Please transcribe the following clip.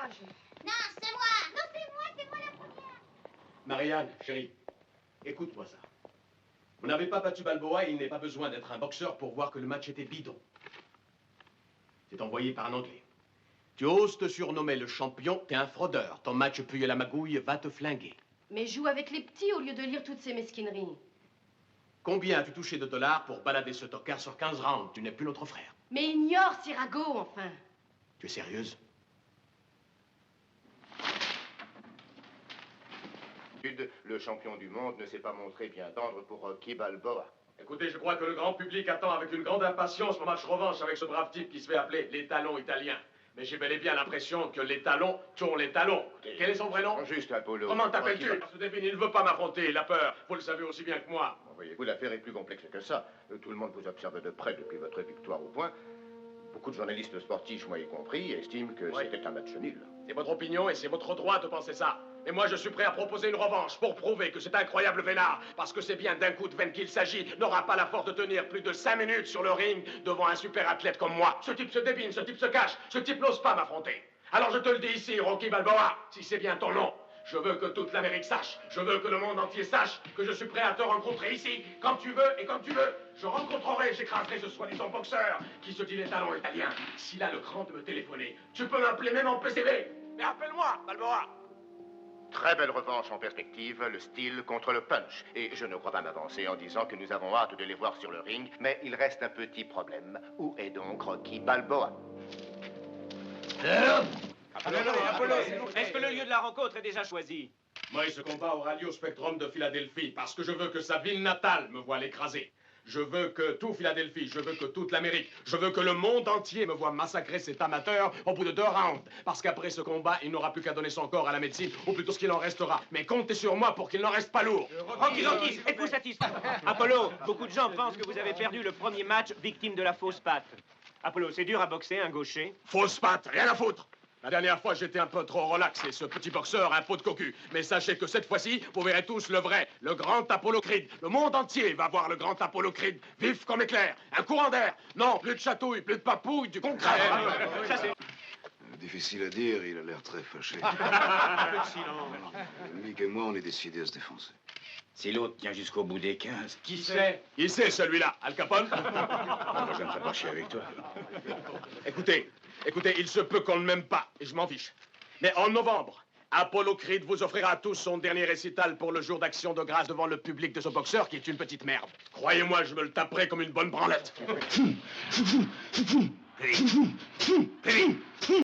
courage. Non, c'est moi. Non, c'est moi la première. Marianne, chérie, écoute-moi ça. Vous n'avez pas battu Balboa et il n'est pas besoin d'être un boxeur pour voir que le match était bidon. C'est envoyé par un Anglais. Tu oses te surnommer le champion, t'es un fraudeur. Ton match pue la magouille, va te flinguer. Mais joue avec les petits au lieu de lire toutes ces mesquineries. Combien as-tu touché de dollars pour balader ce tocard sur 15 rounds? Tu n'es plus notre frère. Mais ignore Sirago, enfin. Tu es sérieuse? Le champion du monde ne s'est pas montré bien tendre pour Rocky Balboa. Écoutez, je crois que le grand public attend avec une grande impatience mon match revanche avec ce brave type qui se fait appeler l'étalon italien. Mais j'ai bel et bien l'impression que l'étalon tourne les talons. Quel est son vrai nom? Juste Apollo. Comment t'appelles-tu? Ce débile, il ne veut pas m'affronter, il a peur. Vous le savez aussi bien que moi. Voyez-vous, l'affaire est plus complexe que ça. Tout le monde vous observe de près depuis votre victoire au point. Beaucoup de journalistes sportifs, moi y compris, estiment que c'était un match nul. C'est votre opinion et c'est votre droit de penser ça. Mais moi, je suis prêt à proposer une revanche pour prouver que cet incroyable vénard, parce que c'est bien d'un coup de veine qu'il s'agit, n'aura pas la force de tenir plus de 5 minutes sur le ring devant un super athlète comme moi. Ce type se débine, ce type se cache, ce type n'ose pas m'affronter. Alors je te le dis ici, Rocky Balboa, si c'est bien ton nom. Je veux que toute l'Amérique sache, je veux que le monde entier sache que je suis prêt à te rencontrer ici, quand tu veux et comme tu veux. Je rencontrerai, j'écraserai ce soi-disant boxeur qui se dit les talons italiens. S'il a le cran de me téléphoner, tu peux m'appeler même en PCB. Mais appelle-moi, Balboa. Très belle revanche en perspective, le style contre le punch. Et je ne crois pas m'avancer en disant que nous avons hâte de les voir sur le ring, mais il reste un petit problème. Où est donc Rocky Balboa? Apollo, est-ce que le lieu de la rencontre est déjà choisi? Moi, ce combat aura lieu au Spectrum de Philadelphie, parce que je veux que sa ville natale me voie l'écraser. Je veux que tout Philadelphie, je veux que toute l'Amérique, je veux que le monde entier me voie massacrer cet amateur au bout de 2 rounds. Parce qu'après ce combat, il n'aura plus qu'à donner son corps à la médecine, ou plutôt ce qu'il en restera. Mais comptez sur moi pour qu'il n'en reste pas lourd. Rocky, êtes-vous satisfait? Apollo, beaucoup de gens pensent que vous avez perdu le premier match victime de la fausse patte. Apollo, c'est dur à boxer, un gaucher? Fausse patte, rien à foutre. La dernière fois, j'étais un peu trop relax et ce petit boxeur a un pot de cocu. Mais sachez que cette fois-ci, vous verrez tous le vrai, le grand Apollo Creed. Le monde entier va voir le grand Apollo Creed, vif comme éclair, un courant d'air. Non, plus de chatouille, plus de papouille, du concret. Ça, c'est... Difficile à dire, il a l'air très fâché. Un peu de silence. Mick et moi, on est décidés à se défoncer. Si l'autre tient jusqu'au bout des 15. Qui c'est? Qui c'est celui-là? Al Capone? Je ne me ferai pas chier avec toi. Écoutez, il se peut qu'on ne m'aime pas, et je m'en fiche. Mais en novembre, Apollo Creed vous offrira à tous son dernier récital pour le jour d'action de grâce devant le public de ce boxeur qui est une petite merde. Croyez-moi, je me le taperai comme une bonne branlette. Kevin,